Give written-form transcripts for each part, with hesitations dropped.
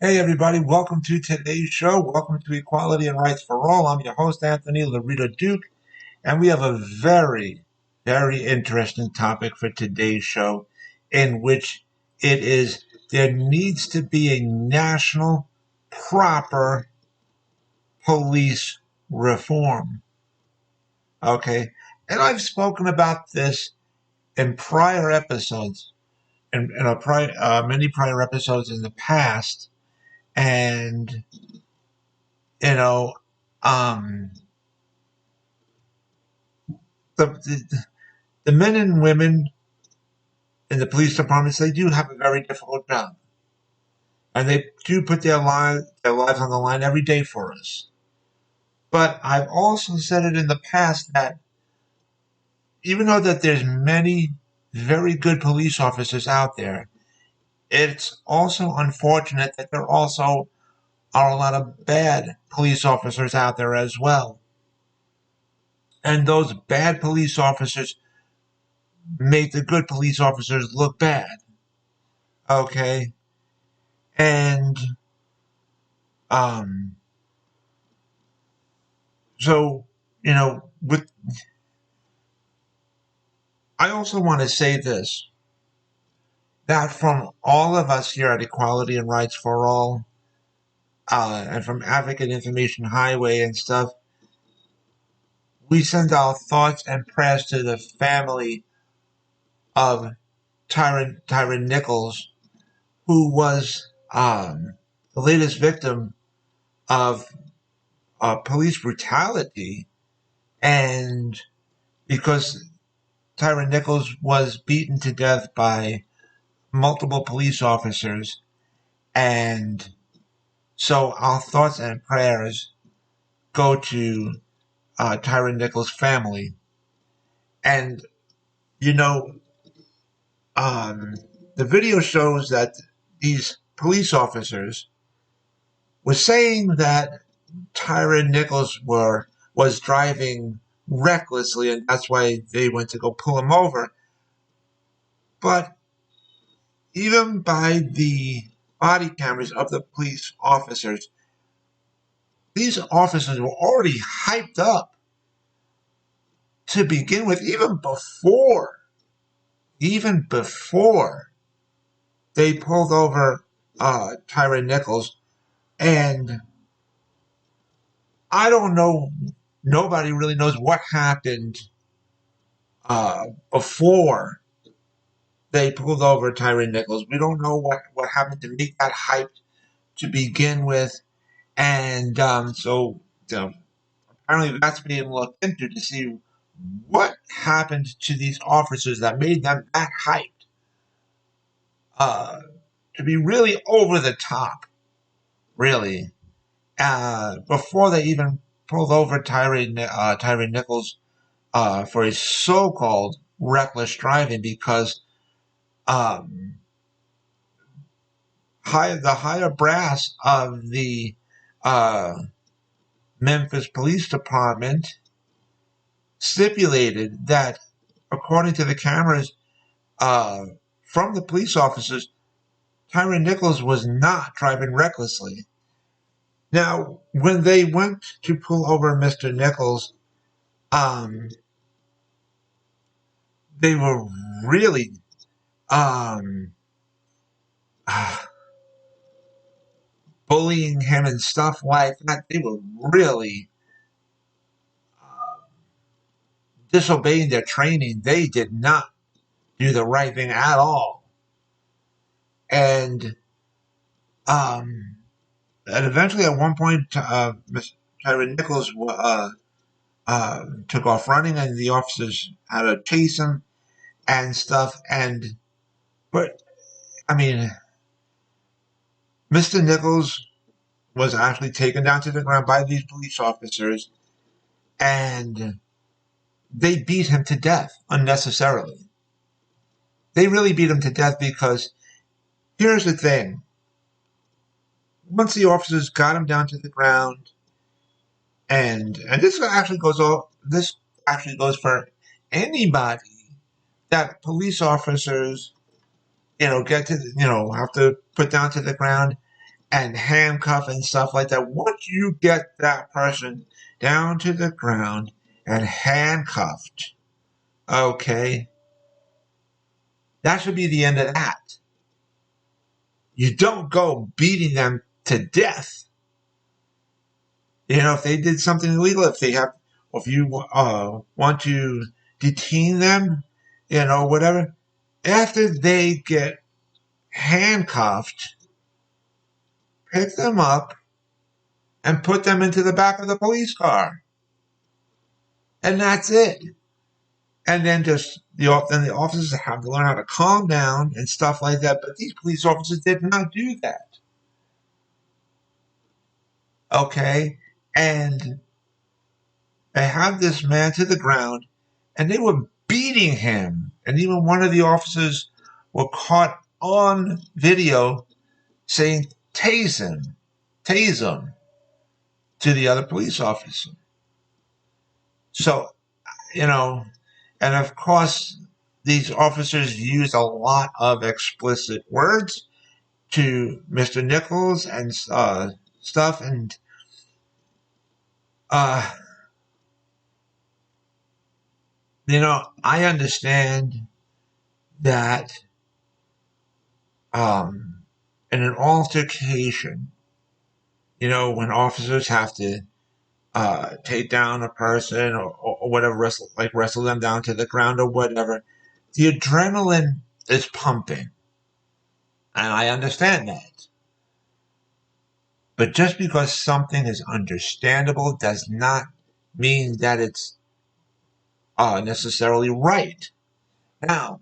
Hey everybody, welcome to today's show. Welcome to Equality and Rights for All. I'm your host, Anthony Lorito-Duke, and we have a very interesting topic for today's show, in which it is there needs to be a national proper police reform. Okay? And I've spoken about this in prior episodes, many prior episodes in the past, and you know, um, the men and women in the police departments, they do have a very difficult job, and they do put their lives on the line every day for us. But I've also said it in the past that even though that there's many very good police officers out there, it's also unfortunate that there also are a lot of bad police officers out there as well. And those bad police officers make the good police officers look bad. Okay? And um so, with I also want to say this, that from all of us here at Equality and Rights for All, and from Advocate Information Highway and stuff, we send our thoughts and prayers to the family of Tyron Nichols, who was the latest victim of police brutality. And because Tyron Nichols was beaten to death by multiple police officers, and so our thoughts and prayers go to Tyron Nichols' family. And, you know, um, the video shows that these police officers were saying that Tyron Nichols was driving recklessly, and that's why they went to go pull him over. But even by the body cameras of the police officers, these officers were already hyped up to begin with, even before they pulled over Tyron Nichols. And I don't know, nobody really knows what happened before they pulled over Tyron Nichols. We don't know what happened to make that hyped to begin with. And so, apparently that's being looked into to see what happened to these officers that made them that hyped, uh, to be really over the top, really, before they even pulled over Tyree Nichols for his so-called reckless driving, because um, the higher brass of the uh, Memphis Police Department stipulated that, according to the cameras uh, from the police officers, Tyron Nichols was not driving recklessly. Now, when they went to pull over Mr. Nichols, um, they were really um, bullying him and stuff like that. They were really disobeying their training. They did not do the right thing at all. And um, and eventually, at one point, Mr. Tyron Nichols took off running, and the officers had to chase him and stuff. But I mean, Mr. Nichols was actually taken down to the ground by these police officers, and they beat him to death unnecessarily. They really beat him to death because here's the thing. Once the officers got him down to the ground, and this actually goes for anybody that police officers, get to, have to put down to the ground. and handcuff and stuff like that. Once you get that person down to the ground and handcuffed, okay, that should be the end of that. You don't go beating them to death. If they did something illegal, if you want to detain them, whatever, after they get handcuffed, pick them up and put them into the back of the police car. And that's it. And then the officers have to learn how to calm down and stuff like that. But these police officers did not do that. Okay? And they have this man to the ground, and they were beating him. And even one of the officers were caught on video saying, tase him to the other police officer. So, and of course, these officers used a lot of explicit words to Mr. Nichols and stuff. And I understand that in an altercation, when officers have to take down a person or whatever, wrestle them down to the ground or whatever, the adrenaline is pumping. And I understand that. But just because something is understandable does not mean that it's necessarily right. Now,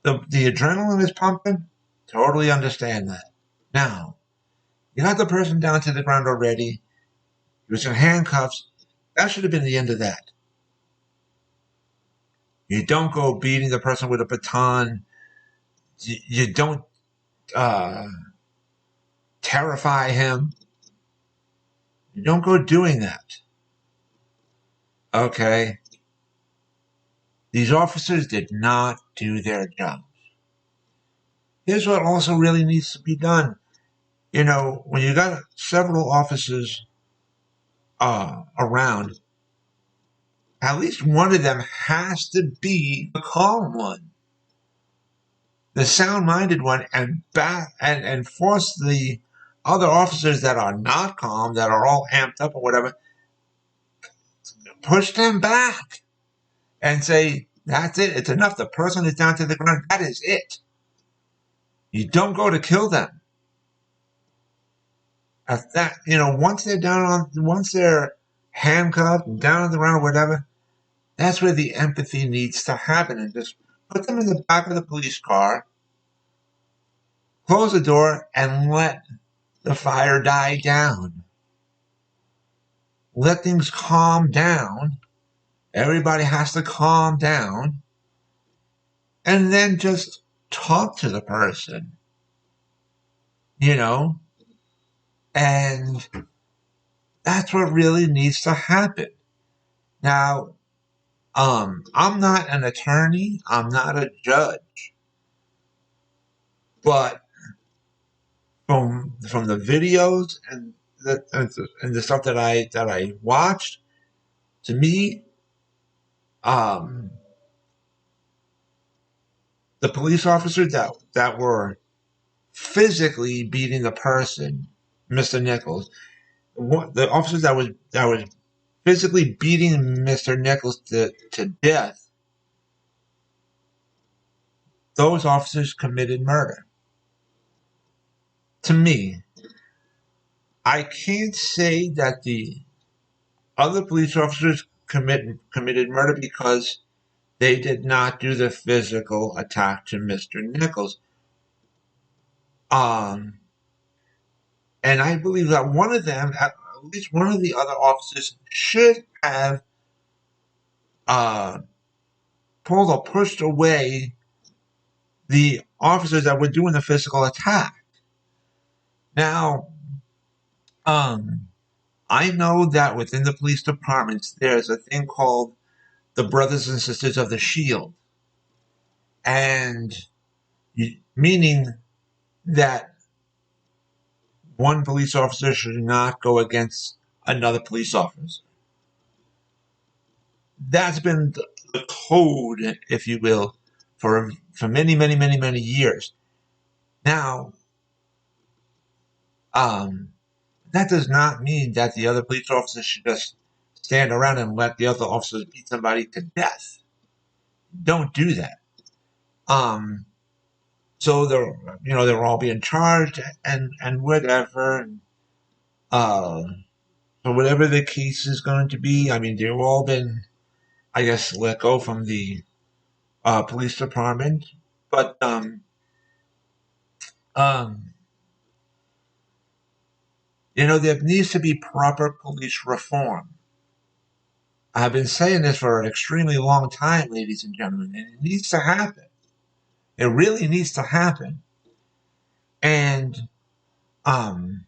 the adrenaline is pumping. Totally understand that. Now, you got the person down to the ground already. He was in handcuffs. That should have been the end of that. You don't go beating the person with a baton. You don't terrify him. You don't go doing that. Okay? These officers did not do their jobs. Here's what also really needs to be done. When you got several officers around, at least one of them has to be the calm one, the sound-minded one, and force the other officers that are not calm, that are all amped up or whatever, push them back and say, that's it. It's enough. The person is down to the ground. That is it. You don't go to kill them. At that, once they're handcuffed and down on the ground or whatever, that's where the empathy needs to happen. And just put them in the back of the police car, close the door, and let the fire die down. Let things calm down. Everybody has to calm down. And then just talk to the person. And that's what really needs to happen. Now, I'm not an attorney. I'm not a judge. But from the videos and the stuff that I watched, to me, the police officers that were physically beating the person, Mr. Nichols, the officers that was physically beating Mr. Nichols to death, those officers committed murder. To me, I can't say that the other police officers committed murder because they did not do the physical attack to Mr. Nichols. And I believe that one of them, at least one of the other officers, should have pulled or pushed away the officers that were doing the physical attack. Now, I know that within the police departments, there's a thing called the Brothers and Sisters of the Shield. And meaning that one police officer should not go against another police officer. That's been the code, if you will, for many, many, many, many years. Now, that does not mean that the other police officers should just stand around and let the other officers beat somebody to death. Don't do that. So they're all being charged and whatever. So whatever the case is going to be, I mean, they've all been, I guess, let go from the police department. But um, there needs to be proper police reform. I've been saying this for an extremely long time, ladies and gentlemen, and it needs to happen. It really needs to happen. And um,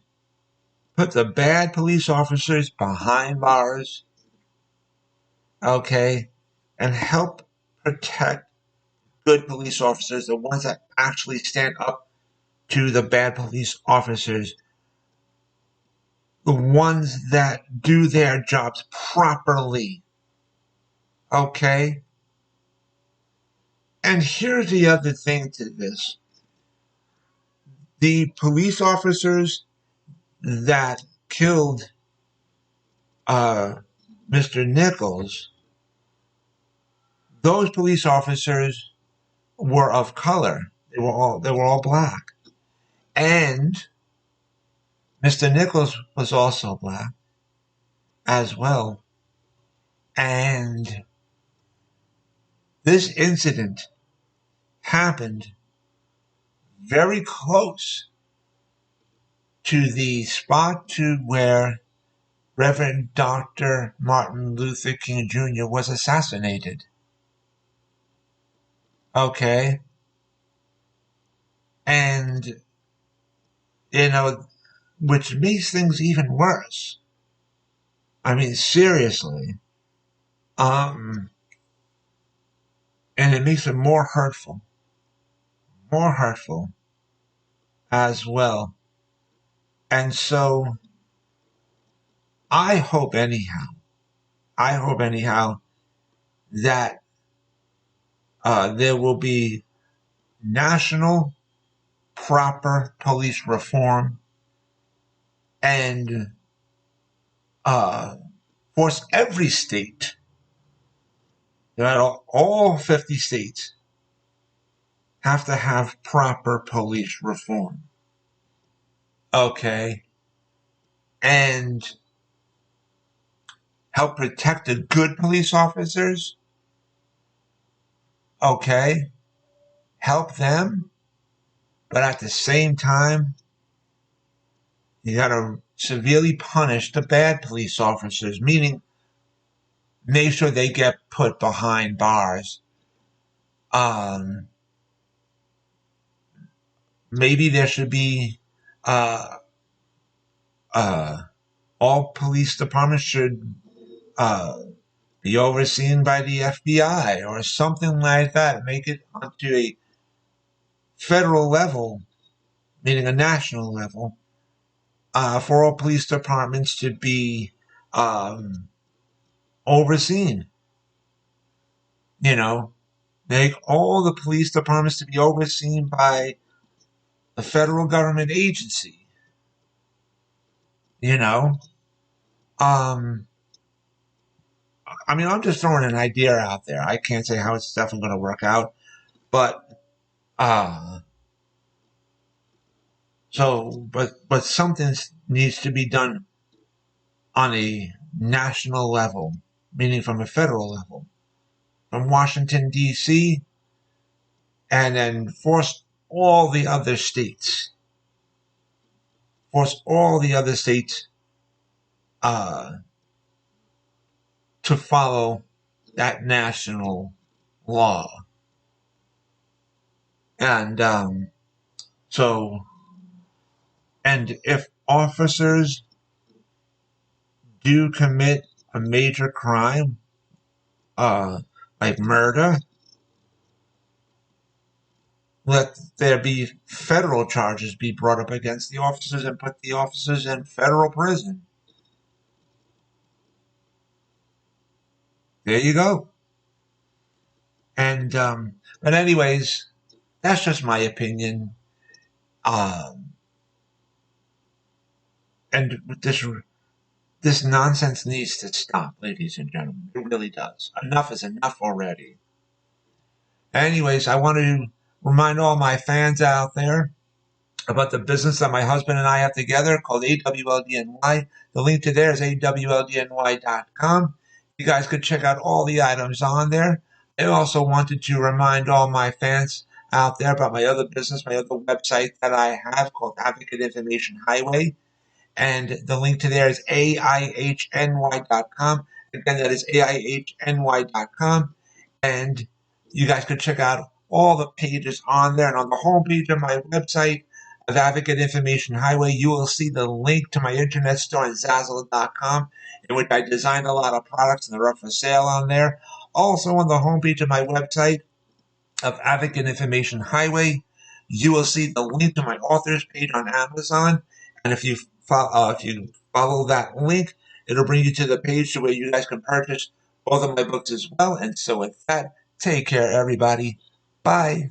put the bad police officers behind bars, okay, and help protect good police officers, the ones that actually stand up to the bad police officers, the ones that do their jobs properly, okay? And here's the other thing to this. The police officers that killed Mr. Nichols, those police officers were of color. They were all black. And Mr. Nichols was also black as well. And this incident happened very close to the spot to where Reverend Dr. Martin Luther King Jr. was assassinated. Okay? And, which makes things even worse. I mean, seriously. And it makes it more hurtful as well. And so I hope anyhow that there will be national proper police reform and force every state, all 50 states, have to have proper police reform. Okay? And help protect the good police officers. Okay? Help them. But at the same time, you got to severely punish the bad police officers, meaning make sure they get put behind bars. Maybe there should be all police departments should be overseen by the FBI or something like that. Make it onto a federal level, meaning a national level, for all police departments to be overseen. Make all the police departments to be overseen by a federal government agency. I mean, I'm just throwing an idea out there. I can't say how it's definitely going to work out, but but something needs to be done on a national level, meaning from a federal level, from Washington, D.C., and then force all the other states to follow that national law. And and if officers do commit a major crime, like murder, let there be federal charges be brought up against the officers and put the officers in federal prison. There you go. And but anyways, that's just my opinion. Um, and this nonsense needs to stop, ladies and gentlemen. It really does. Enough is enough already. Anyways, I want to remind all my fans out there about the business that my husband and I have together called AWLDNY. The link to there is awldny.com. You guys could check out all the items on there. I also wanted to remind all my fans out there about my other business, my other website that I have called Advocate Information Highway. And the link to there is AIHNY.com. Again, that is AIHNY.com. And you guys could check out all the pages on there. And on the homepage of my website of Advocate Information Highway, you will see the link to my internet store on Zazzle.com, in which I designed a lot of products and they're up for sale on there. Also on the homepage of my website of Advocate Information Highway, you will see the link to my authors page on Amazon. And if you follow that link, it'll bring you to the page to where you guys can purchase both of my books as well. And so with that, take care, everybody. Bye.